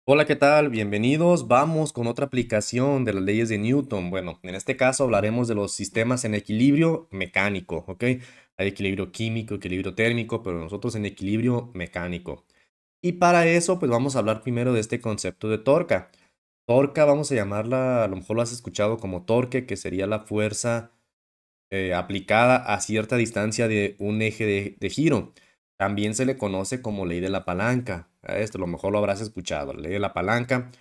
Hola, ¿qué tal? Bienvenidos. Vamos con otra aplicación de las leyes de Newton. Bueno, en este caso hablaremos de los sistemas en equilibrio mecánico, ¿ok? Hay equilibrio químico, equilibrio térmico, pero nosotros en equilibrio mecánico. Y para eso, pues vamos a hablar primero de este concepto de torca. Torca, vamos a llamarla, a lo mejor lo has escuchado como torque, que sería la fuerza aplicada a cierta distancia de un eje de giro. También se le conoce como ley de la palanca. A esto a lo mejor lo habrás escuchado, la ley de la palanca.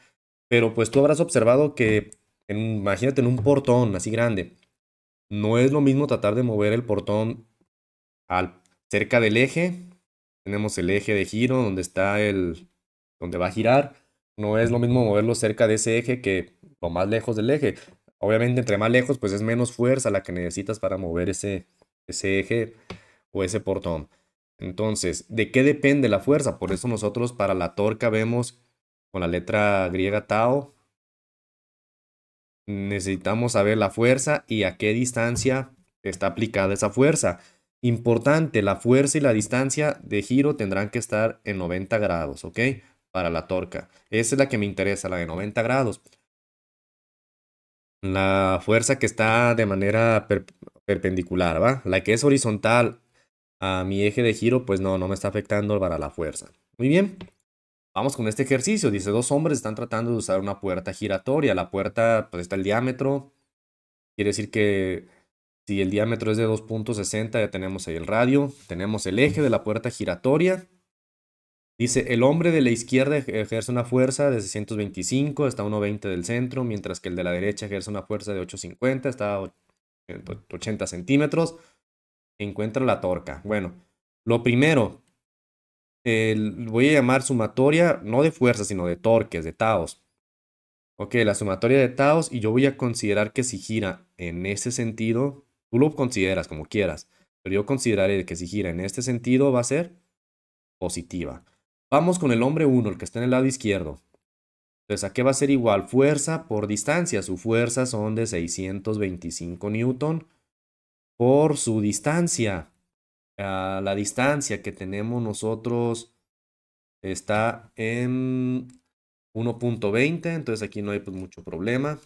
Pero pues tú habrás observado que, imagínate en un portón así grande, no es lo mismo tratar de mover el portón cerca del eje. Tenemos el eje de giro donde está donde va a girar. No es lo mismo moverlo cerca de ese eje que lo más lejos del eje. Obviamente, entre más lejos, pues es menos fuerza la que necesitas para mover ese eje o ese portón. Entonces, ¿de qué depende la fuerza? Por eso nosotros para la torca vemos con la letra griega tau, necesitamos saber la fuerza y a qué distancia está aplicada esa fuerza. Importante, la fuerza y la distancia de giro tendrán que estar en 90 grados, ¿ok? Para la torca. Esa es la que me interesa, la de 90 grados. La fuerza que está de manera perpendicular, ¿va? La que es horizontal a mi eje de giro, pues no me está afectando para la fuerza. Muy bien. Vamos con este ejercicio. Dice, dos hombres están tratando de usar una puerta giratoria. La puerta, pues está el diámetro. Quiere decir que si el diámetro es de 2,60, ya tenemos ahí el radio. Tenemos el eje de la puerta giratoria. Dice, el hombre de la izquierda ejerce una fuerza de 625, está a 1,20 del centro, mientras que el de la derecha ejerce una fuerza de 850, está a 80 centímetros. Encuentra la torca. Bueno, lo primero, voy a llamar sumatoria, no de fuerza, sino de torques, de taos. Ok, la sumatoria de taos, y yo voy a considerar que si gira en ese sentido, tú lo consideras como quieras, pero yo consideraré que si gira en este sentido va a ser positiva. Vamos con el hombre 1, el que está en el lado izquierdo. Entonces, ¿a qué va a ser igual? Fuerza por distancia. Su fuerza son de 625 newton por su distancia. La distancia que tenemos nosotros está en 1,20, entonces aquí no hay pues mucho problema.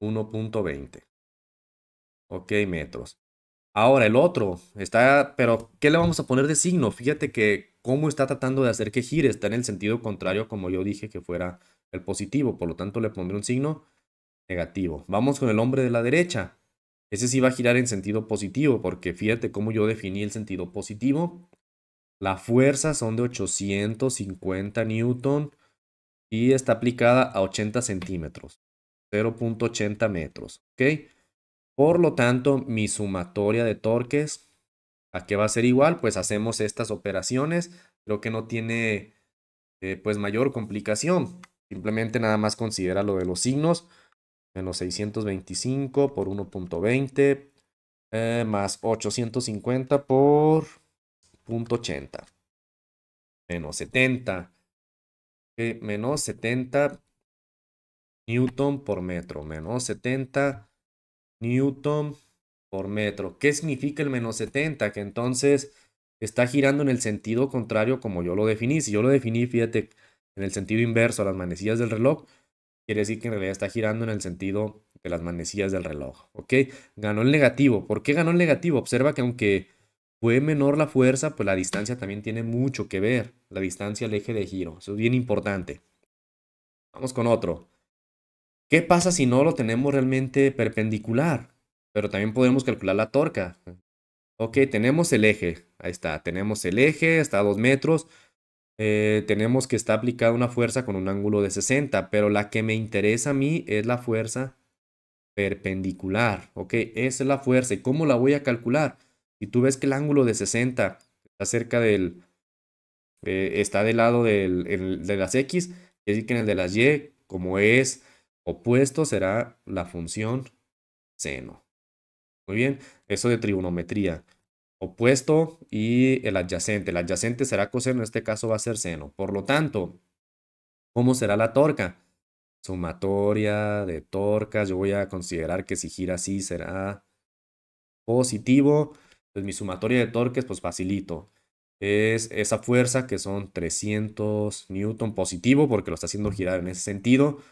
1,20. Ok, metros. Ahora el otro está, pero ¿qué le vamos a poner de signo? Fíjate que cómo está tratando de hacer que gire, está en el sentido contrario como yo dije que fuera el positivo, por lo tanto le pondré un signo negativo. Vamos con el hombre de la derecha. Ese sí va a girar en sentido positivo, porque fíjate cómo yo definí el sentido positivo. La fuerza son de 850 newton y está aplicada a 80 centímetros, 0,80 metros, ¿ok? Por lo tanto, mi sumatoria de torques, ¿a qué va a ser igual? Pues hacemos estas operaciones. Creo que no tiene pues mayor complicación. Simplemente nada más considera lo de los signos. Menos 625 por 1,20 más 850 por 0,80. Menos 70. Menos 70 newton por metro. Menos 70 newton por metro. ¿Qué significa el menos 70? Que entonces está girando en el sentido contrario como yo lo definí. Si yo lo definí, fíjate, en el sentido inverso a las manecillas del reloj, quiere decir que en realidad está girando en el sentido de las manecillas del reloj. ¿Ok? Ganó el negativo. ¿Por qué ganó el negativo? Observa que aunque fue menor la fuerza, pues la distancia también tiene mucho que ver. La distancia al eje de giro. Eso es bien importante. Vamos con otro. ¿Qué pasa si no lo tenemos realmente perpendicular? Pero también podemos calcular la torca. Ok, tenemos el eje. Ahí está. Tenemos el eje, está a 2 metros. Tenemos que está aplicada una fuerza con un ángulo de 60, pero la que me interesa a mí es la fuerza perpendicular. Ok, esa es la fuerza. ¿Y cómo la voy a calcular? Si tú ves que el ángulo de 60 está cerca está del lado de las X, es decir que en el de las Y, como es opuesto, será la función seno. Muy bien, eso de trigonometría. Opuesto y el adyacente. El adyacente será coseno, en este caso va a ser seno. Por lo tanto, ¿cómo será la torca? Sumatoria de torcas. Yo voy a considerar que si gira así será positivo. Pues mi sumatoria de torques, pues facilito. es esa fuerza que son 300 newton positivo porque lo está haciendo girar en ese sentido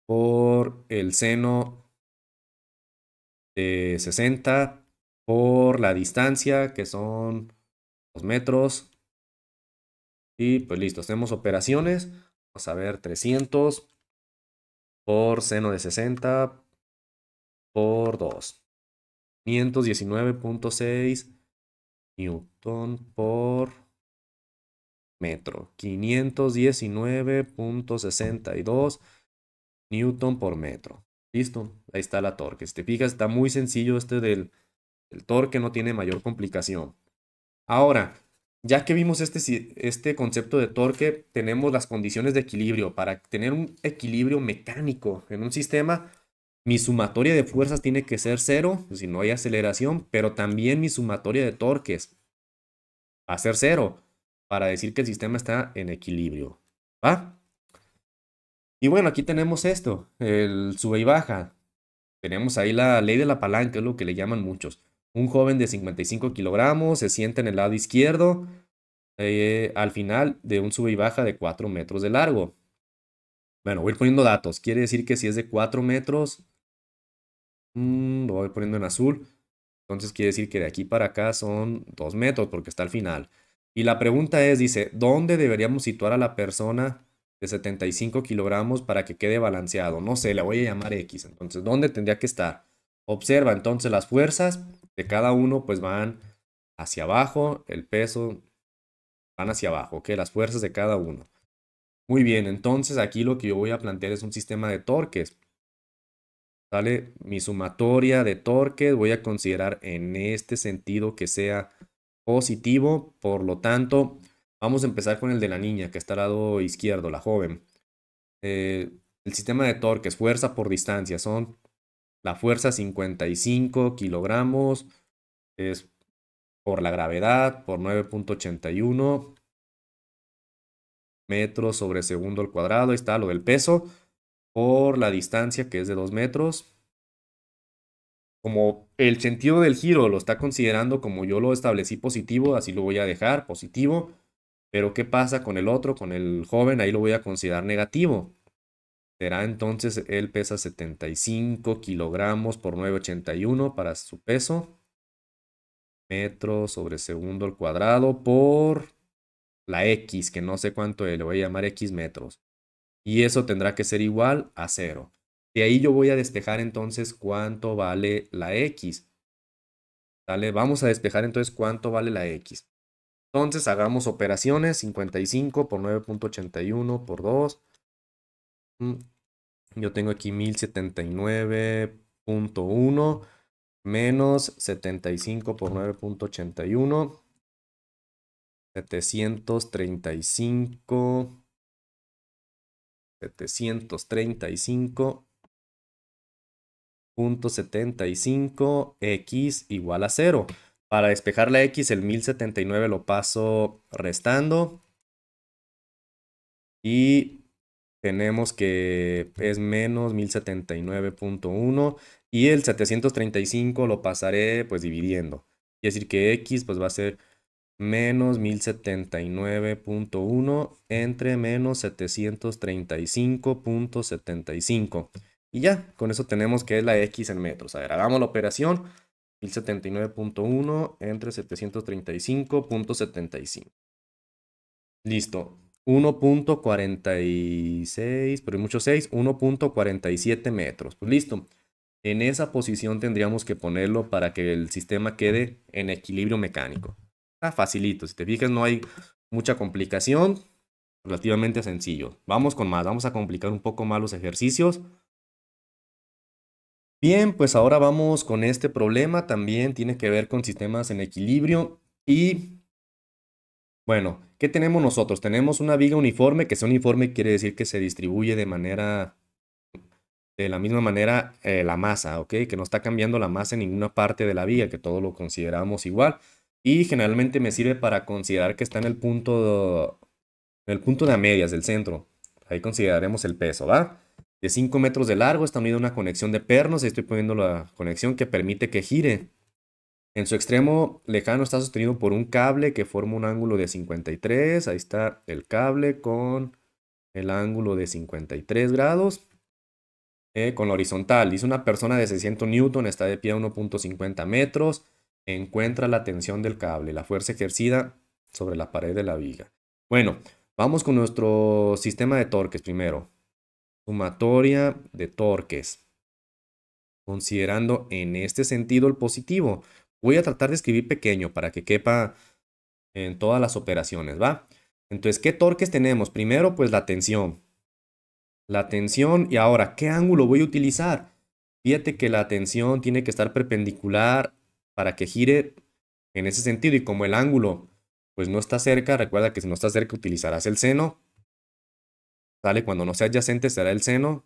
por el seno de 60 por la distancia que son 2 metros. Y pues listo, hacemos operaciones. Vamos a ver 300 por seno de 60 por 2. 519.6 newton por metro. 519.62 newton por metro. Listo, ahí está la torque. Si te fijas, está muy sencillo del torque, no tiene mayor complicación. Ahora, ya que vimos este concepto de torque, tenemos las condiciones de equilibrio. Para tener un equilibrio mecánico en un sistema, mi sumatoria de fuerzas tiene que ser cero, si no hay aceleración, pero también mi sumatoria de torques va a ser cero, para decir que el sistema está en equilibrio. ¿Va? Y bueno, aquí tenemos esto, el sube y baja. Tenemos ahí la ley de la palanca, es lo que le llaman muchos. Un joven de 55 kilogramos se sienta en el lado izquierdo al final de un sube y baja de 4 metros de largo. Bueno, voy poniendo datos. Quiere decir que si es de 4 metros, lo voy poniendo en azul. Entonces quiere decir que de aquí para acá son 2 metros porque está al final. Y la pregunta es, dice, ¿dónde deberíamos situar a la persona de 75 kilogramos para que quede balanceado? No sé, le voy a llamar X. Entonces, ¿dónde tendría que estar? Observa, entonces las fuerzas de cada uno pues van hacia abajo, el peso van hacia abajo, ¿ok? Las fuerzas de cada uno. Muy bien, entonces aquí lo que yo voy a plantear es un sistema de torques. ¿Sale? Mi sumatoria de torques voy a considerar en este sentido que sea positivo. Por lo tanto, vamos a empezar con el de la niña que está al lado izquierdo, la joven. El sistema de torques, fuerza por distancia, son la fuerza 55 kilogramos, es por la gravedad, por 9.81 metros sobre segundo al cuadrado. Ahí está lo del peso, por la distancia que es de 2 metros. Como el sentido del giro lo está considerando como yo lo establecí positivo, así lo voy a dejar positivo. Pero ¿qué pasa con el otro, con el joven? Ahí lo voy a considerar negativo. Será entonces, él pesa 75 kilogramos por 9.81 para su peso. Metros sobre segundo al cuadrado por la X, que no sé cuánto es, le voy a llamar X metros. Y eso tendrá que ser igual a 0. De ahí yo voy a despejar entonces cuánto vale la X. ¿Sale? Vamos a despejar entonces cuánto vale la X. Entonces hagamos operaciones. 55 por 9.81 por 2. Yo tengo aquí 1079.1 menos 75 por 9.81. 735. 735.75 x igual a 0. Para despejar la x, el 1079 lo paso restando. Y tenemos que es menos 1079.1. Y el 735 lo pasaré pues dividiendo. Quiere decir que x pues va a ser menos 1079.1 entre menos 735.75. Y ya, con eso tenemos que es la X en metros. A ver, hagamos la operación. 1079.1 entre 735.75. Listo. 1.46, pero hay mucho 6, 1.47 metros. Pues listo. En esa posición tendríamos que ponerlo para que el sistema quede en equilibrio mecánico. Está facilito. Si te fijas, no hay mucha complicación. Relativamente sencillo. Vamos con más. Vamos a complicar un poco más los ejercicios. Bien, pues ahora vamos con este problema. También tiene que ver con sistemas en equilibrio. Y bueno, ¿qué tenemos nosotros? Tenemos una viga uniforme, que sea uniforme quiere decir que se distribuye de la misma manera la masa, ¿ok? Que no está cambiando la masa en ninguna parte de la viga, que todo lo consideramos igual. Y generalmente me sirve para considerar que está en el punto de a medias del centro. Ahí consideraremos el peso, ¿va? De 5 metros de largo está unida una conexión de pernos. Ahí estoy poniendo la conexión que permite que gire. En su extremo lejano está sostenido por un cable que forma un ángulo de 53. Ahí está el cable con el ángulo de 53 grados. Con la horizontal, dice una persona de 600 newton está de pie a 1.50 metros. Encuentra la tensión del cable, la fuerza ejercida sobre la pared de la viga. Bueno, vamos con nuestro sistema de torques primero. Sumatoria de torques. Considerando en este sentido el positivo. Voy a tratar de escribir pequeño para que quepa en todas las operaciones, ¿va? Entonces, ¿qué torques tenemos? Primero, pues la tensión. La tensión y ahora, ¿qué ángulo voy a utilizar? Fíjate que la tensión tiene que estar perpendicular para que gire en ese sentido y como el ángulo pues no está cerca, recuerda que si no está cerca utilizarás el seno, ¿sale? Cuando no sea adyacente será el seno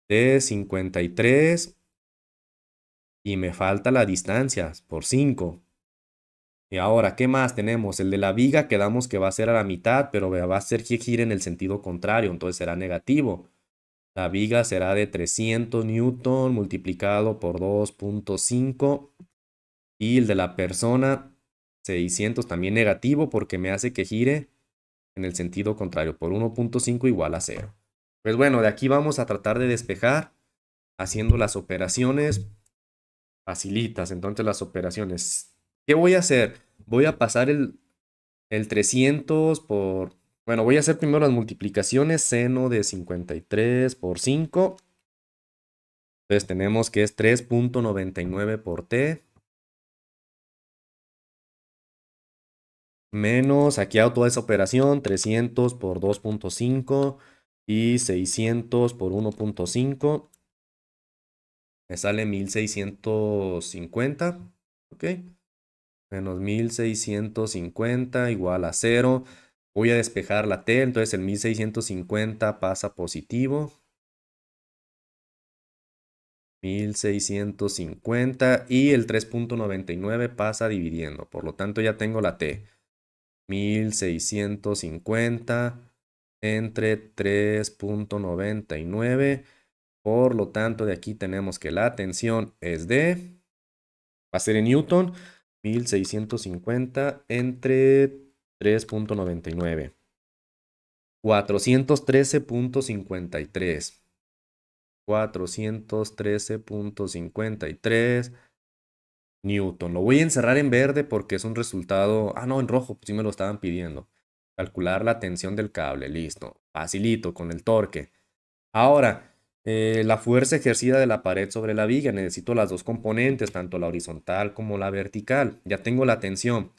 de 53 y me falta la distancia por 5. Y ahora, ¿qué más tenemos? El de la viga quedamos que va a ser a la mitad, pero va a ser que gire en el sentido contrario, entonces será negativo. La viga será de 300 newton multiplicado por 2.5 y el de la persona 600 también negativo porque me hace que gire en el sentido contrario por 1.5 igual a 0. Pues bueno, de aquí vamos a tratar de despejar haciendo las operaciones facilitas. Entonces las operaciones, ¿qué voy a hacer? Voy a pasar el 300 por... Bueno, voy a hacer primero las multiplicaciones. Seno de 53 por 5. Entonces tenemos que es 3.99 por t. Menos, aquí hago toda esa operación. 300 por 2.5 y 600 por 1.5. Me sale 1650. Ok. Menos 1650 igual a 0. Voy a despejar la t. Entonces el 1650 pasa positivo. 1650 y el 3.99 pasa dividiendo. Por lo tanto ya tengo la t. 1650 entre 3.99. Por lo tanto, de aquí tenemos que la tensión es de, va a ser en Newton, 1650 entre 3.99. 413.53. 413.53 Newton. Lo voy a encerrar en verde porque es un resultado... Ah, no, en rojo, pues sí me lo estaban pidiendo. Calcular la tensión del cable, listo. Facilito, con el torque. Ahora, la fuerza ejercida de la pared sobre la viga. Necesito las dos componentes, tanto la horizontal como la vertical. Ya tengo la tensión.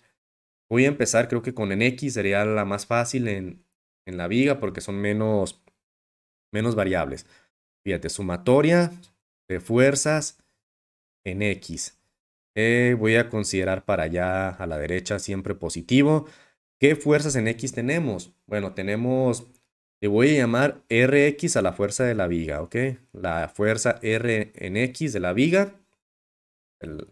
Voy a empezar, creo que con en X sería la más fácil en la viga porque son menos variables. Fíjate, sumatoria de fuerzas en X. Voy a considerar para allá a la derecha siempre positivo. ¿Qué fuerzas en X tenemos? Bueno, tenemos, le voy a llamar Rx a la fuerza de la viga, ¿ok? La fuerza R en X de la viga. El-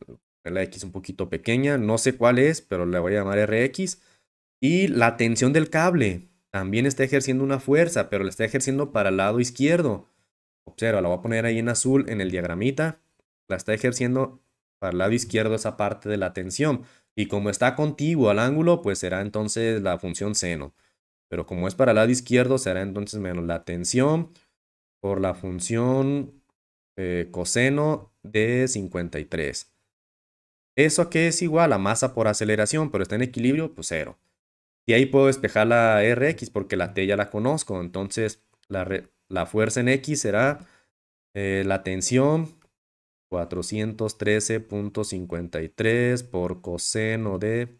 la X un poquito pequeña, no sé cuál es, pero le voy a llamar Rx. Y la tensión del cable también está ejerciendo una fuerza, pero la está ejerciendo para el lado izquierdo. Observa, la voy a poner ahí en azul en el diagramita. La está ejerciendo para el lado izquierdo esa parte de la tensión. Y como está contiguo al ángulo, pues será entonces la función seno. Pero como es para el lado izquierdo, será entonces menos la tensión por la función coseno de 53. ¿Eso qué es igual a masa por aceleración? Pero está en equilibrio, pues 0. Y ahí puedo despejar la Rx porque la T ya la conozco. Entonces la fuerza en X será la tensión 413.53 por coseno de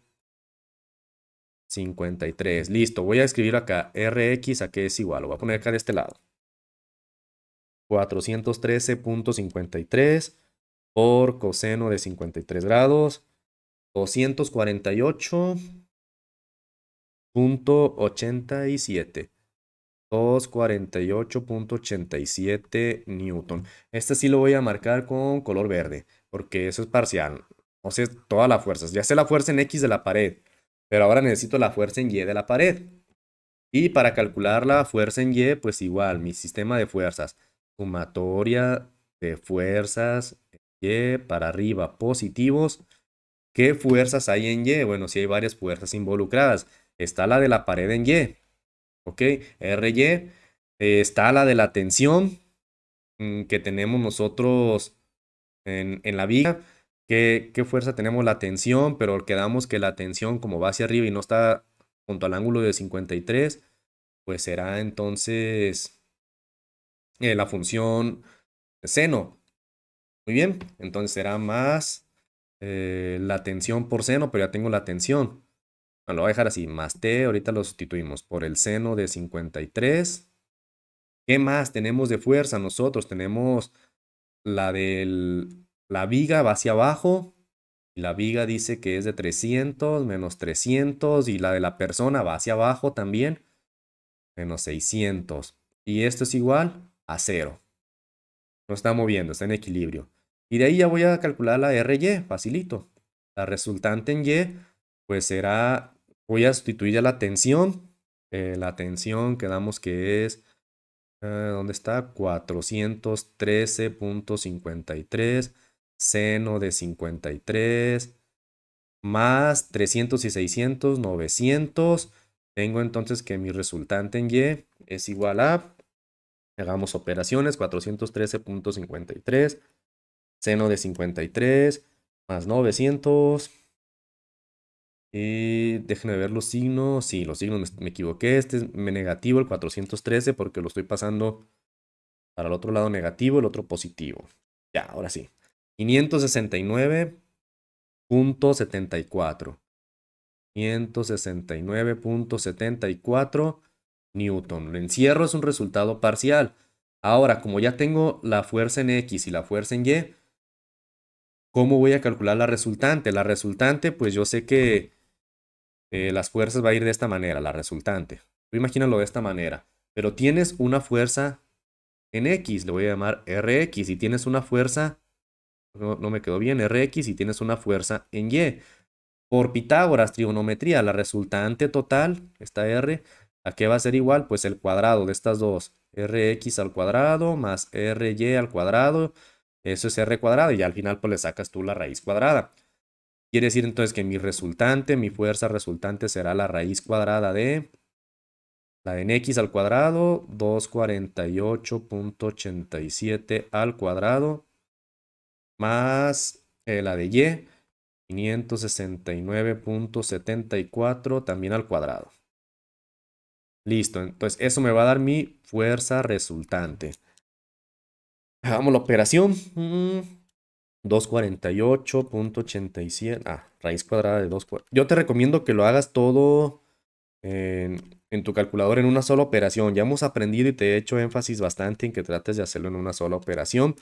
53. Listo, voy a escribir acá Rx a qué es igual. Lo voy a poner acá de este lado. 413.53 por coseno de 53 grados. 248.87. 248.87 Newton. Este sí lo voy a marcar con color verde, porque eso es parcial. O sea, todas las fuerzas. Ya sé la fuerza en X de la pared, pero ahora necesito la fuerza en Y de la pared. Y para calcular la fuerza en Y, pues igual, mi sistema de fuerzas. Sumatoria de fuerzas Y para arriba positivos ¿Qué fuerzas hay en Y? Bueno, sí hay varias fuerzas involucradas. Está la de la pared en Y, ¿ok? RY. Está la de la tensión que tenemos nosotros en la viga. ¿Qué fuerza tenemos? La tensión, pero quedamos que la tensión como va hacia arriba y no está junto al ángulo de 53, pues será entonces la función seno. Muy bien, entonces será más la tensión por seno, pero ya tengo la tensión. Bueno, lo voy a dejar así, más t, ahorita lo sustituimos por el seno de 53. ¿Qué más tenemos de fuerza? Nosotros tenemos la viga va hacia abajo, y la viga dice que es de 300 menos 300, y la de la persona va hacia abajo también, menos 600. Y esto es igual a 0. No está moviendo, está en equilibrio. Y de ahí ya voy a calcular la RY, facilito. La resultante en Y, pues será, voy a sustituir ya la tensión. La tensión quedamos que es, ¿dónde está? 413.53 seno de 53 más 300 y 600, 900. Tengo entonces que mi resultante en Y es igual a, hagamos operaciones, 413.53 seno de 53 más 900. Y déjenme ver los signos. Sí, los signos me equivoqué. Este es negativo, el 413, porque lo estoy pasando para el otro lado negativo, el otro positivo. Ya, ahora sí. 569.74. 569.74 Newton. El encierro es un resultado parcial. Ahora, como ya tengo la fuerza en X y la fuerza en Y, ¿cómo voy a calcular la resultante? La resultante, pues yo sé que las fuerzas va a ir de esta manera, la resultante. Tú imagínalo de esta manera. Pero tienes una fuerza en X, le voy a llamar Rx, y tienes una fuerza, no me quedó bien, Rx, y tienes una fuerza en Y. Por Pitágoras, trigonometría, la resultante total, esta R, ¿a qué va a ser igual? Pues el cuadrado de estas dos. Rx al cuadrado más Ry al cuadrado. Eso es R cuadrado, y ya al final pues le sacas tú la raíz cuadrada. Quiere decir entonces que mi resultante, mi fuerza resultante será la raíz cuadrada de la de x al cuadrado, 248.87 al cuadrado, más la de y, 569.74 también al cuadrado. Listo, entonces eso me va a dar mi fuerza resultante. Hagamos la operación. 248.87. Raíz cuadrada de 2. Yo te recomiendo que lo hagas todo en tu calculadora en una sola operación. Ya hemos aprendido y te he hecho énfasis bastante en que trates de hacerlo en una sola operación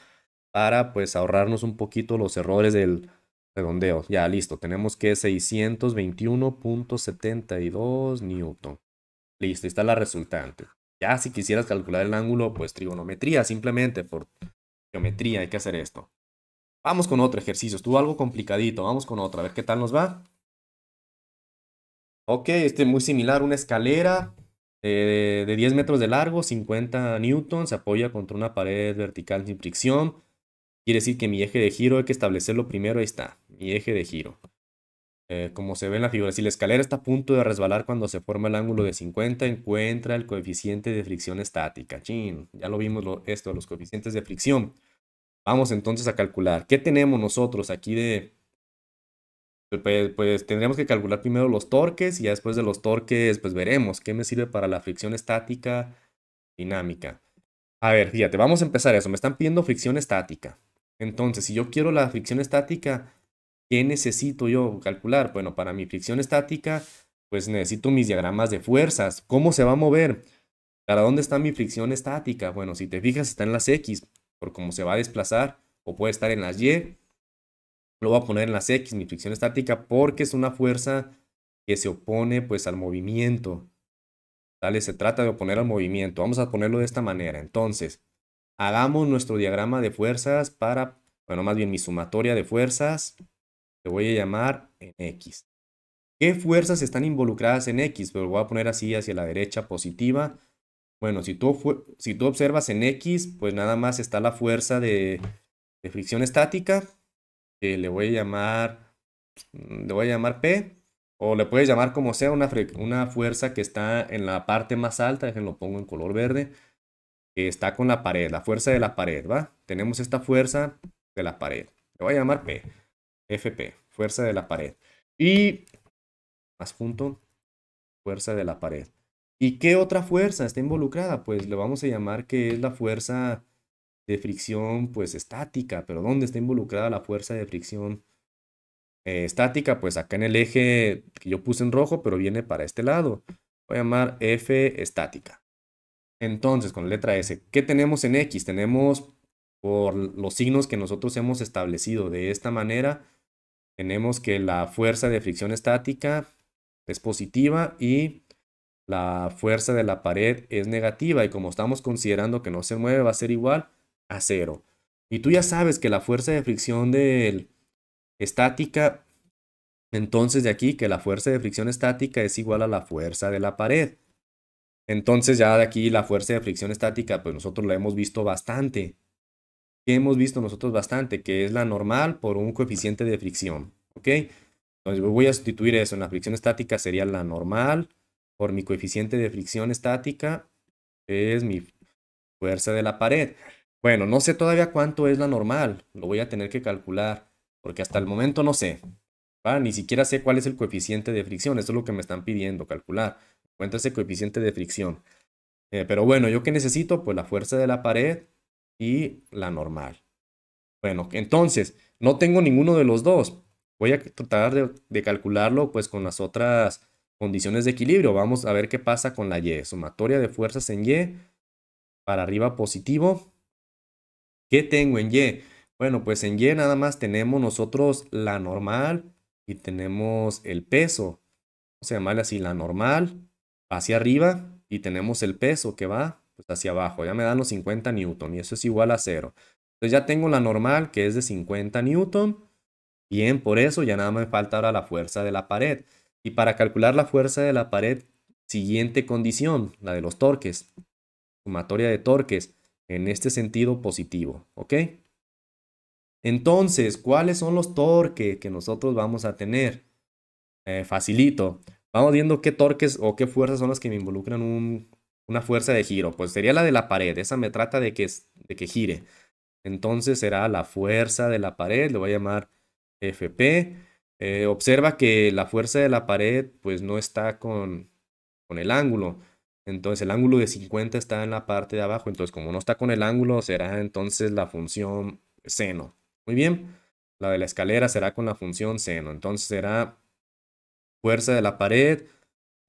para pues ahorrarnos un poquito los errores del redondeo. Ya, listo. Tenemos que 621.72 Newton. Listo, ahí está la resultante. Ya si quisieras calcular el ángulo, pues trigonometría, simplemente por geometría hay que hacer esto. Vamos con otro ejercicio. Estuvo algo complicadito. Vamos con otro. A ver qué tal nos va. Ok, este es muy similar. Una escalera de 10 metros de largo, 50 newtons. Se apoya contra una pared vertical sin fricción. Quiere decir que mi eje de giro hay que establecerlo primero. Ahí está. Mi eje de giro. Como se ve en la figura, si la escalera está a punto de resbalar cuando se forma el ángulo de 50, encuentra el coeficiente de fricción estática. Chin, ya lo vimos esto, los coeficientes de fricción. Vamos entonces a calcular. ¿Qué tenemos nosotros aquí de...? Pues tendríamos que calcular primero los torques y ya después de los torques pues veremos qué me sirve para la fricción estática dinámica. A ver, fíjate, vamos a empezar eso. Me están pidiendo fricción estática. Entonces, si yo quiero la fricción estática, ¿qué necesito yo calcular? Bueno, para mi fricción estática, pues necesito mis diagramas de fuerzas. ¿Cómo se va a mover? ¿Para dónde está mi fricción estática? Bueno, si te fijas, está en las X, por cómo se va a desplazar, o puede estar en las Y. Lo voy a poner en las X, mi fricción estática, porque es una fuerza que se opone pues al movimiento. ¿Vale? Se trata de oponer al movimiento. Vamos a ponerlo de esta manera. Entonces, hagamos nuestro diagrama de fuerzas para, bueno, más bien mi sumatoria de fuerzas. Le voy a llamar en X. ¿Qué fuerzas están involucradas en X? Pero lo voy a poner así hacia la derecha positiva. Bueno, si tú observas en X, pues nada más está la fuerza de fricción estática, que le voy a llamar le voy a llamar P, o le puedes llamar como sea, una fuerza que está en la parte más alta, déjenlo pongo en color verde, que está con la pared, la fuerza de la pared, ¿va? Tenemos esta fuerza de la pared. Le voy a llamar P, FP, fuerza de la pared. Y más punto, fuerza de la pared. ¿Y qué otra fuerza está involucrada? Pues le vamos a llamar que es la fuerza de fricción, pues estática. Pero ¿dónde está involucrada la fuerza de fricción estática? Pues acá en el eje que yo puse en rojo, pero viene para este lado. Voy a llamar F estática. Entonces, con la letra S, ¿qué tenemos en X? Tenemos por los signos que nosotros hemos establecido de esta manera, tenemos que la fuerza de fricción estática es positiva y la fuerza de la pared es negativa. Y como estamos considerando que no se mueve, va a ser igual a cero. Y tú ya sabes que la fuerza de fricción estática, entonces de aquí que la fuerza de fricción estática es igual a la fuerza de la pared. Entonces ya de aquí la fuerza de fricción estática, pues nosotros la hemos visto bastante. ¿Qué hemos visto nosotros bastante? Que es la normal por un coeficiente de fricción. ¿Ok? Entonces voy a sustituir eso. En la fricción estática sería la normal por mi coeficiente de fricción estática, que es mi fuerza de la pared. Bueno, no sé todavía cuánto es la normal. Lo voy a tener que calcular, porque hasta el momento no sé. ¿Va? Ni siquiera sé cuál es el coeficiente de fricción. Esto es lo que me están pidiendo, calcular. Encuentra ese coeficiente de fricción. Pero bueno, ¿yo qué necesito? Pues la fuerza de la pared y la normal. Bueno, entonces, no tengo ninguno de los dos. Voy a tratar de calcularlo pues con las otras condiciones de equilibrio. Vamos a ver qué pasa con la Y. Sumatoria de fuerzas en Y. Para arriba positivo. ¿Qué tengo en Y? Bueno, pues en Y nada más tenemos nosotros la normal y tenemos el peso. Vamos a llamarle así, la normal hacia arriba y tenemos el peso que va pues, hacia abajo. Ya me dan los 50 newton y eso es igual a cero. Entonces ya tengo la normal que es de 50 newton. Bien, por eso ya nada me falta ahora la fuerza de la pared. Y para calcular la fuerza de la pared, siguiente condición, la de los torques. Sumatoria de torques en este sentido positivo. ¿Ok? Entonces, ¿cuáles son los torques que nosotros vamos a tener? Facilito. Vamos viendo qué torques o qué fuerzas son las que me involucran una fuerza de giro. Pues sería la de la pared. Esa me trata de que gire. Entonces será la fuerza de la pared. Le voy a llamar FP. Observa que la fuerza de la pared pues no está con el ángulo. Entonces el ángulo de 50 está en la parte de abajo. Entonces como no está con el ángulo, será entonces la función seno. Muy bien. La de la escalera será con la función seno. Entonces será fuerza de la pared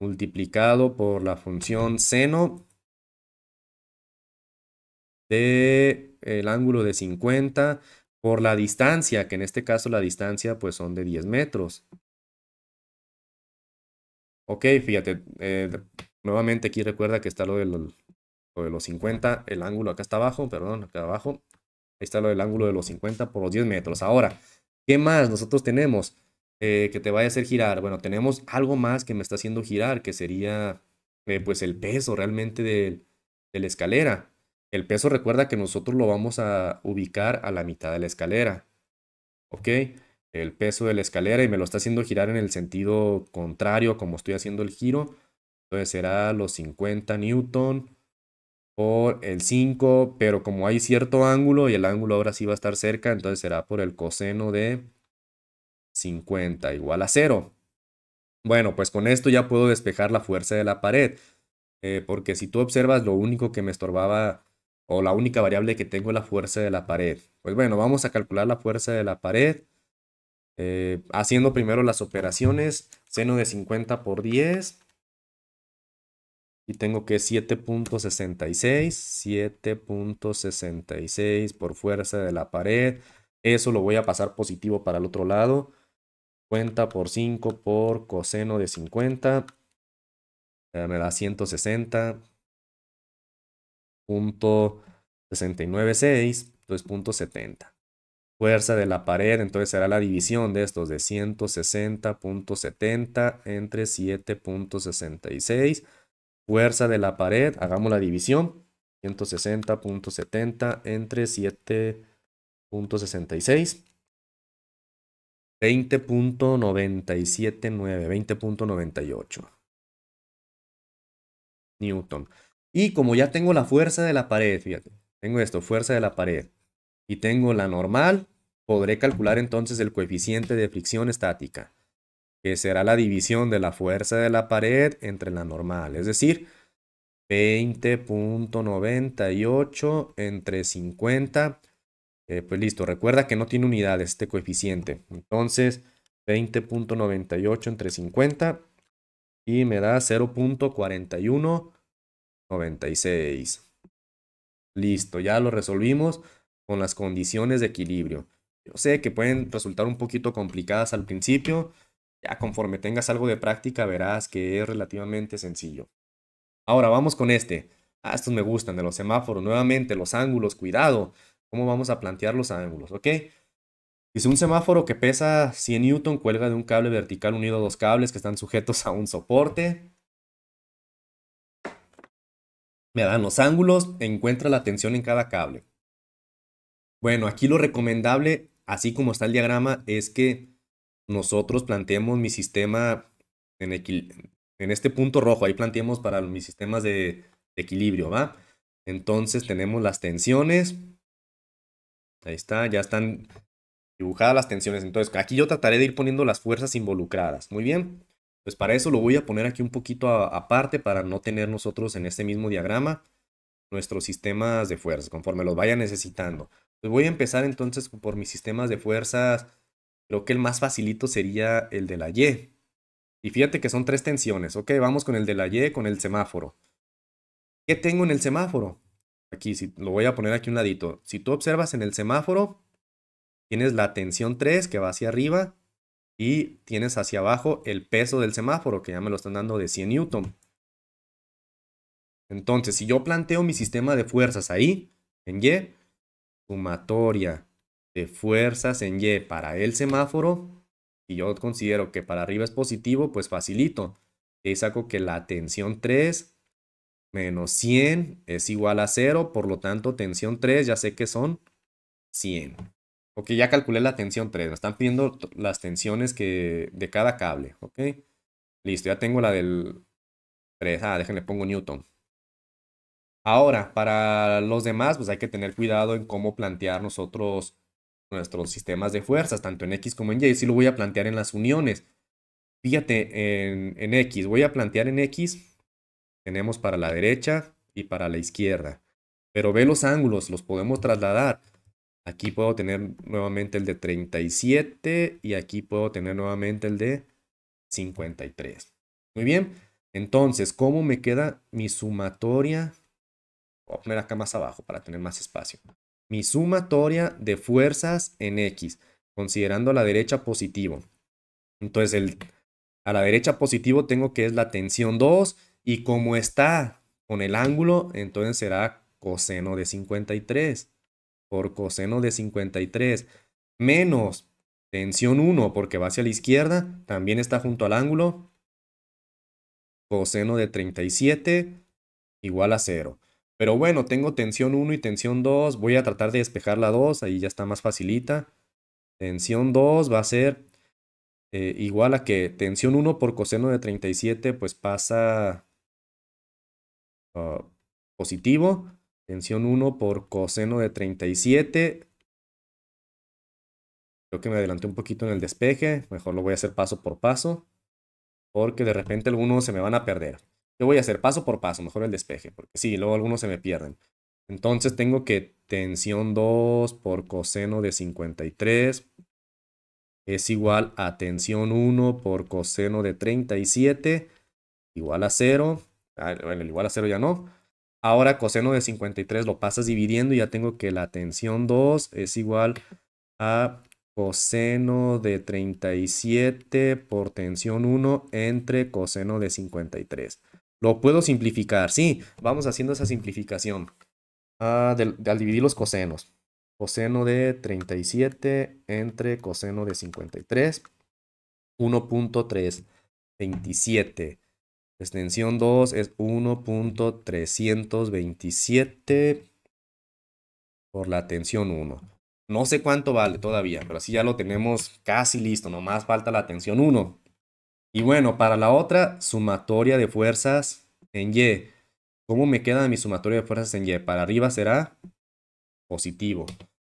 multiplicado por la función seno de el ángulo de 50 por la distancia, que en este caso la distancia pues son de 10 metros. Ok, fíjate, nuevamente aquí recuerda que está lo de los 50, el ángulo acá está abajo, perdón, acá abajo. Ahí está lo del ángulo de los 50 por los 10 metros. Ahora, ¿qué más nosotros tenemos que te vaya a hacer girar? Bueno, tenemos algo más que me está haciendo girar, que sería pues el peso realmente de la escalera. El peso recuerda que nosotros lo vamos a ubicar a la mitad de la escalera. ¿Ok? El peso de la escalera y me lo está haciendo girar en el sentido contrario como estoy haciendo el giro. Entonces será los 50 newton por el 5, pero como hay cierto ángulo y el ángulo ahora sí va a estar cerca, entonces será por el coseno de 50 igual a cero. Bueno, pues con esto ya puedo despejar la fuerza de la pared, porque si tú observas lo único que me estorbaba o la única variable que tengo es la fuerza de la pared. Pues bueno, vamos a calcular la fuerza de la pared, haciendo primero las operaciones, seno de 50 por 10. Y tengo que 7.66 por fuerza de la pared. Eso lo voy a pasar positivo para el otro lado. 50 por 5 por coseno de 50. Me da 160.696. Entonces 0.70. Fuerza de la pared, entonces será la división de estos de 160.70 entre 7.66. Fuerza de la pared, hagamos la división. 160.70 entre 7.66. 20.979, 20.98 Newton. Y como ya tengo la fuerza de la pared, fíjate, tengo esto, fuerza de la pared, y tengo la normal, podré calcular entonces el coeficiente de fricción estática, que será la división de la fuerza de la pared entre la normal, es decir, 20.98 entre 50. Pues listo, recuerda que no tiene unidades este coeficiente. Entonces, 20.98 entre 50 y me da 0.4196. Listo, ya lo resolvimos con las condiciones de equilibrio. Yo sé que pueden resultar un poquito complicadas al principio. Ya conforme tengas algo de práctica verás que es relativamente sencillo. Ahora vamos con este. Estos me gustan, de los semáforos. Nuevamente, los ángulos, cuidado. ¿Cómo vamos a plantear los ángulos? ¿Ok? Dice un semáforo que pesa 100 Newton cuelga de un cable vertical unido a dos cables que están sujetos a un soporte. Me dan los ángulos, encuentra la tensión en cada cable. Bueno, aquí lo recomendable, así como está el diagrama, es que nosotros planteemos mi sistema en este punto rojo. Ahí planteemos para mis sistemas de equilibrio, ¿va? Entonces tenemos las tensiones. Ahí está, ya están dibujadas las tensiones. Entonces, aquí yo trataré de ir poniendo las fuerzas involucradas. Muy bien. Pues para eso lo voy a poner aquí un poquito aparte para no tener nosotros en este mismo diagrama nuestros sistemas de fuerzas conforme los vaya necesitando. Pues voy a empezar entonces por mis sistemas de fuerzas. Creo que el más facilito sería el de la Y. Y fíjate que son tres tensiones. Ok, vamos con el de la Y, con el semáforo. ¿Qué tengo en el semáforo? Aquí, lo voy a poner aquí un ladito. Si tú observas en el semáforo, tienes la tensión 3 que va hacia arriba y tienes hacia abajo el peso del semáforo, que ya me lo están dando de 100 Newton. Entonces, si yo planteo mi sistema de fuerzas ahí, en Y, sumatoria de fuerzas en Y para el semáforo, y yo considero que para arriba es positivo, pues facilito. Y ahí saco que la tensión 3 menos 100 es igual a 0, por lo tanto, tensión 3 ya sé que son 100. Ok, ya calculé la tensión 3. Me están pidiendo las tensiones de cada cable. Ok, listo, ya tengo la del 3. Déjenle pongo Newton. Ahora, para los demás, pues hay que tener cuidado en cómo plantear nosotros nuestros sistemas de fuerzas, tanto en X como en Y. Sí lo voy a plantear en las uniones. Fíjate, en X, voy a plantear en X, tenemos para la derecha y para la izquierda. Pero ve los ángulos, los podemos trasladar. Aquí puedo tener nuevamente el de 37 y aquí puedo tener nuevamente el de 53. Muy bien. Entonces, ¿cómo me queda mi sumatoria? Voy a poner acá más abajo para tener más espacio. Mi sumatoria de fuerzas en X, considerando a la derecha positivo. Entonces, a la derecha positivo tengo que es la tensión 2 y como está con el ángulo, entonces será coseno de 53 por coseno de 53 menos tensión 1 porque va hacia la izquierda, también está junto al ángulo, coseno de 37 igual a 0. Pero bueno, tengo tensión 1 y tensión 2, voy a tratar de despejar la 2, ahí ya está más facilita. Tensión 2 va a ser igual a que tensión 1 por coseno de 37 pues pasa positivo. Tensión 1 por coseno de 37. Creo que me adelanté un poquito en el despeje. Mejor lo voy a hacer paso por paso. Porque de repente algunos se me van a perder. Yo voy a hacer paso por paso, mejor el despeje. Porque sí, luego algunos se me pierden. Entonces tengo que tensión 2 por coseno de 53 es igual a tensión 1 por coseno de 37 igual a 0. Bueno, el igual a 0 ya no. Ahora coseno de 53 lo pasas dividiendo y ya tengo que la tensión 2 es igual a coseno de 37 por tensión 1 entre coseno de 53. Lo puedo simplificar, sí, vamos haciendo esa simplificación al dividir los cosenos. Coseno de 37 entre coseno de 53, 1.327. Extensión 2 es 1.327 por la tensión 1. No sé cuánto vale todavía, pero así ya lo tenemos casi listo. Nomás falta la tensión 1. Y bueno, para la otra, sumatoria de fuerzas en Y. ¿Cómo me queda mi sumatoria de fuerzas en Y? Para arriba será positivo.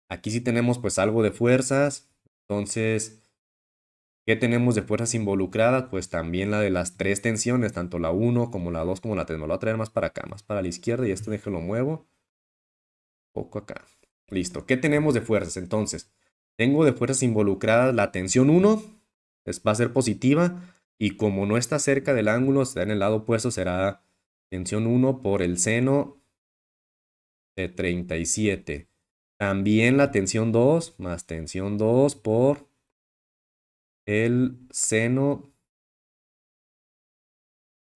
Aquí sí tenemos pues algo de fuerzas. Entonces, ¿qué tenemos de fuerzas involucradas? Pues también la de las tres tensiones, tanto la 1 como la 2 como la 3. Me lo voy a traer más para acá, más para la izquierda y esto déjelo muevo. Poco acá. Listo. ¿Qué tenemos de fuerzas? Entonces, tengo de fuerzas involucradas la tensión 1, va a ser positiva, y como no está cerca del ángulo, está en el lado opuesto, será tensión 1 por el seno de 37. También la tensión 2 más tensión 2 por el seno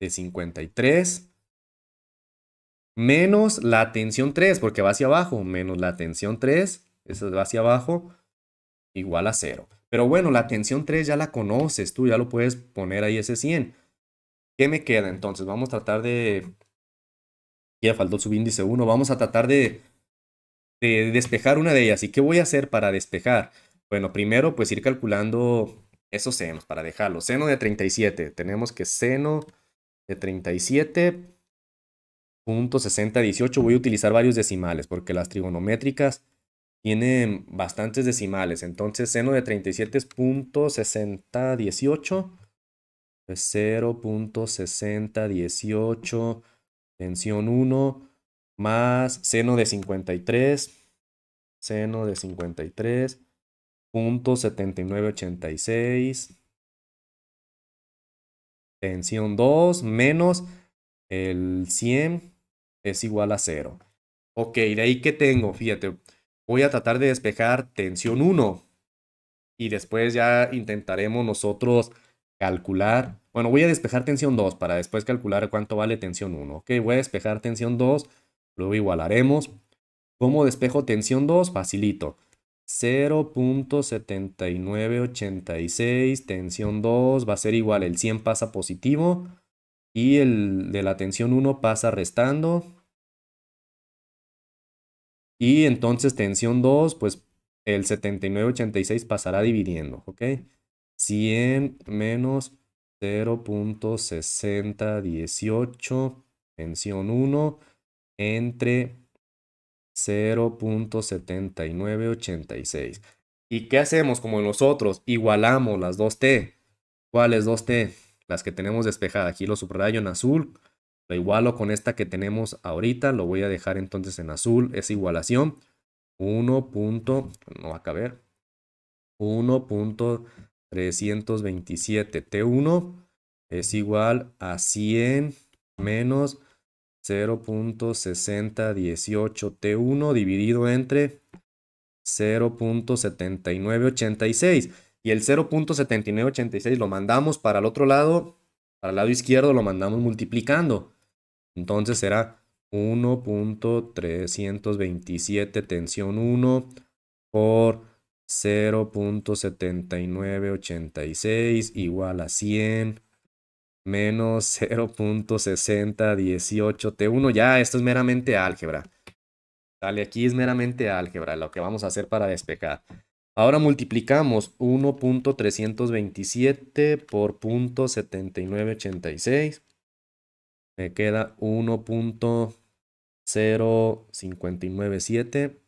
de 53 menos la tensión 3, porque va hacia abajo, menos la tensión 3, eso va hacia abajo, igual a 0. Pero bueno, la tensión 3 ya la conoces, tú ya lo puedes poner ahí ese 100. ¿Qué me queda entonces? Vamos a tratar de... Ya faltó el subíndice 1. Vamos a tratar de despejar una de ellas. ¿Y qué voy a hacer para despejar? Bueno, primero pues ir calculando esos senos para dejarlo. Seno de 37. Tenemos que seno de 37.6018. Voy a utilizar varios decimales porque las trigonométricas tienen bastantes decimales. Entonces, seno de 37 es 0.6018. 0.6018 tensión 1 más seno de 53, seno de 53.7986 tensión 2 menos el 100 es igual a 0. Ok, de ahí que tengo, fíjate, voy a tratar de despejar tensión 1 y después ya intentaremos nosotros calcular. Bueno, voy a despejar tensión 2 para después calcular cuánto vale tensión 1. Ok, voy a despejar tensión 2, luego igualaremos. ¿Cómo despejo tensión 2? Facilito. 0.7986 tensión 2 va a ser igual, el 100 pasa positivo y el de la tensión 1 pasa restando. Y entonces tensión 2, pues el 7986 pasará dividiendo, ¿ok? 100 menos 0.6018 tensión 1 entre 0.7986. ¿Y qué hacemos como nosotros? Igualamos las 2T. ¿Cuáles 2T? Las que tenemos despejadas. Aquí lo subrayo en azul. Lo igualo con esta que tenemos ahorita. Lo voy a dejar entonces en azul. Es igualación. 1. No va a caber. 1.327 T1 es igual a 100 menos 0.6018 T1 dividido entre 0.7986. Y el 0.7986 lo mandamos para el otro lado, para el lado izquierdo lo mandamos multiplicando. Entonces será 1.327 tensión 1 por 0.7986 igual a 100 menos 0.6018 T1. Ya, esto es meramente álgebra. Dale, aquí es meramente álgebra lo que vamos a hacer para despejar. Ahora multiplicamos 1.327 por 0.7986. Me queda 1.0597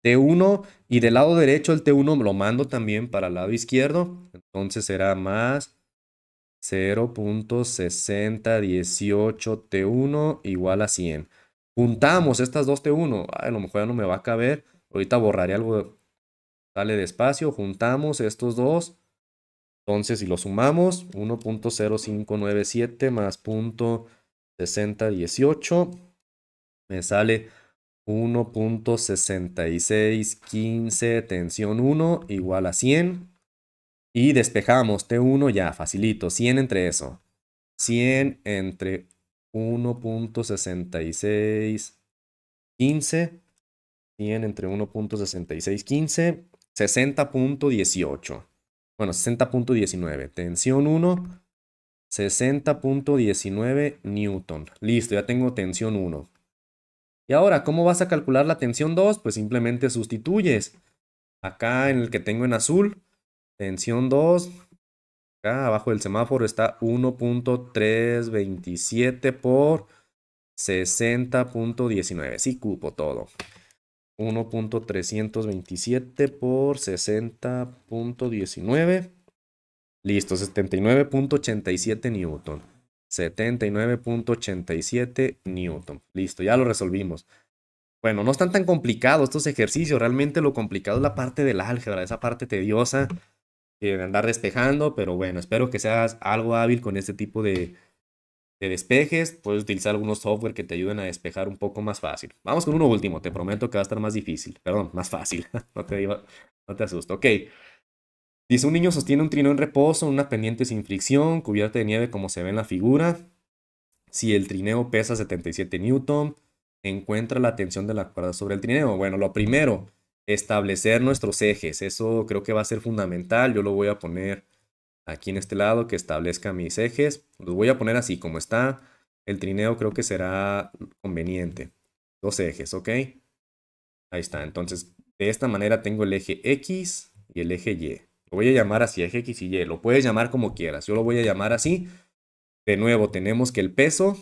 T1 y del lado derecho el T1 lo mando también para el lado izquierdo. Entonces será más 0.6018 T1 igual a 100. Juntamos estas dos T1. A lo mejor ya no me va a caber. Ahorita borraré algo. Dale despacio. Juntamos estos dos. Entonces, si lo sumamos, 1.0597 más 0.6018 me sale 1.6615 tensión 1 igual a 100. Y despejamos T1 ya, facilito. 100 entre eso. 100 entre 1.6615. 100 entre 1.6615. 60.18. Bueno, 60.19. Tensión 1. 60.19 Newton. Listo, ya tengo tensión 1. Y ahora, ¿cómo vas a calcular la tensión 2? Pues simplemente sustituyes. Acá en el que tengo en azul, tensión 2, acá abajo del semáforo está 1.327 por 60.19. Sí, cupo todo. 1.327 por 60.19. Listo, 79.87 newton. 79.87 newton. Listo, ya lo resolvimos. Bueno, no están tan complicados estos ejercicios. Realmente lo complicado es la parte del álgebra, esa parte tediosa de andar despejando. Pero bueno, espero que seas algo hábil con este tipo de despejes. Puedes utilizar algunos software que te ayuden a despejar un poco más fácil. Vamos con uno último. Te prometo que va a estar más difícil. Perdón, más fácil. No te asustes. Ok. Dice, un niño sostiene un trineo en reposo en una pendiente sin fricción, cubierta de nieve como se ve en la figura. Si el trineo pesa 77 newton, encuentra la tensión de la cuerda sobre el trineo. Bueno, lo primero, establecer nuestros ejes. Eso creo que va a ser fundamental. Yo lo voy a poner aquí en este lado, que establezca mis ejes. Los voy a poner así como está. El trineo creo que será conveniente. Dos ejes, ¿ok? Ahí está. Entonces, de esta manera tengo el eje X y el eje Y. Lo voy a llamar así, eje X y Y. Lo puedes llamar como quieras. Yo lo voy a llamar así. De nuevo, tenemos que el peso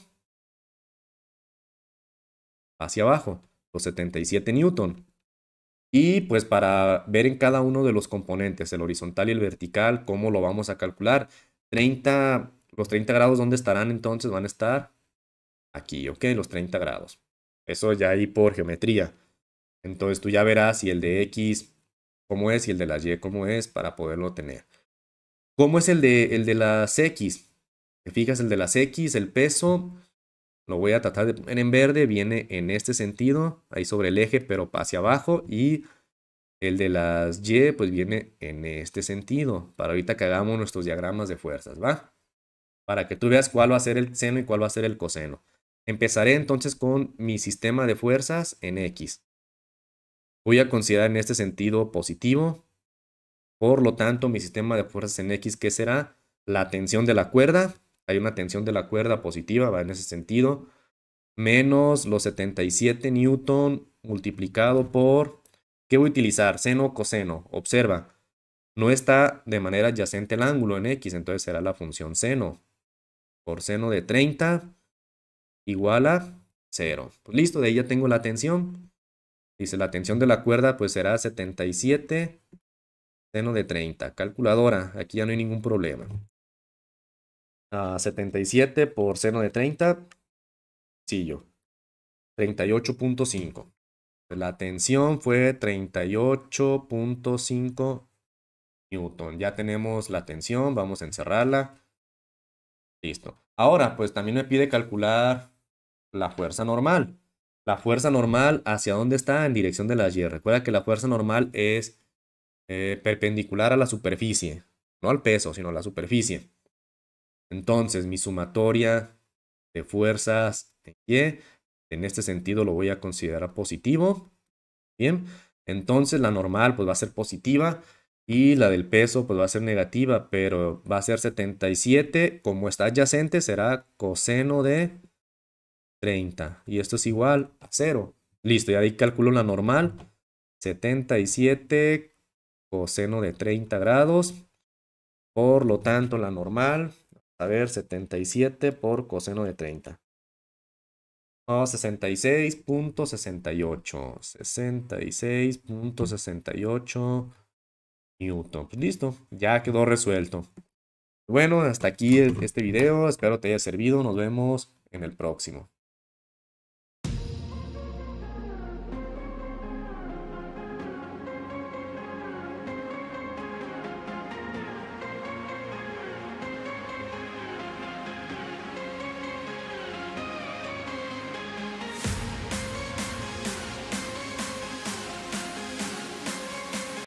hacia abajo, los 77 newton. Y pues para ver en cada uno de los componentes, el horizontal y el vertical, cómo lo vamos a calcular. Los 30 grados, ¿dónde estarán entonces? Van a estar aquí, ¿ok? Los 30 grados. Eso ya ahí por geometría. Entonces tú ya verás si el de X cómo es y el de las Y cómo es para poderlo tener. ¿Cómo es el de las X? ¿Te fijas? El de las X, el peso, lo voy a tratar de poner en verde, viene en este sentido, ahí sobre el eje, pero hacia abajo. Y el de las Y, pues viene en este sentido, para ahorita que hagamos nuestros diagramas de fuerzas, ¿va? Para que tú veas cuál va a ser el seno y cuál va a ser el coseno. Empezaré entonces con mi sistema de fuerzas en X. Voy a considerar en este sentido positivo. Por lo tanto, mi sistema de fuerzas en X, ¿qué será? La tensión de la cuerda. Hay una tensión de la cuerda positiva, va en ese sentido. Menos los 77 newton multiplicado por... ¿Qué voy a utilizar? Seno o coseno. Observa, no está de manera adyacente el ángulo en X, entonces será la función seno. Por seno de 30 igual a 0. Pues listo, de ahí ya tengo la tensión. Dice, la tensión de la cuerda pues será 77 seno de 30. Calculadora, aquí ya no hay ningún problema. 77 por seno de 30, sencillo. 38.5. La tensión fue 38.5 newton. Ya tenemos la tensión, vamos a encerrarla. Listo. Ahora, pues también me pide calcular la fuerza normal. La fuerza normal, ¿hacia dónde está? En dirección de la Y. Recuerda que la fuerza normal es perpendicular a la superficie. No al peso, sino a la superficie. Entonces, mi sumatoria de fuerzas en Y, en este sentido lo voy a considerar positivo. Bien, entonces la normal pues va a ser positiva y la del peso pues va a ser negativa, pero va a ser 77, como está adyacente será coseno de 30 y esto es igual a 0. Listo, y ahí calculo la normal, 77 coseno de 30 grados, por lo tanto la normal, a ver, 77 por coseno de 30. No, 66.68. 66.68 newton. Pues listo, ya quedó resuelto. Bueno, hasta aquí este video. Espero te haya servido. Nos vemos en el próximo.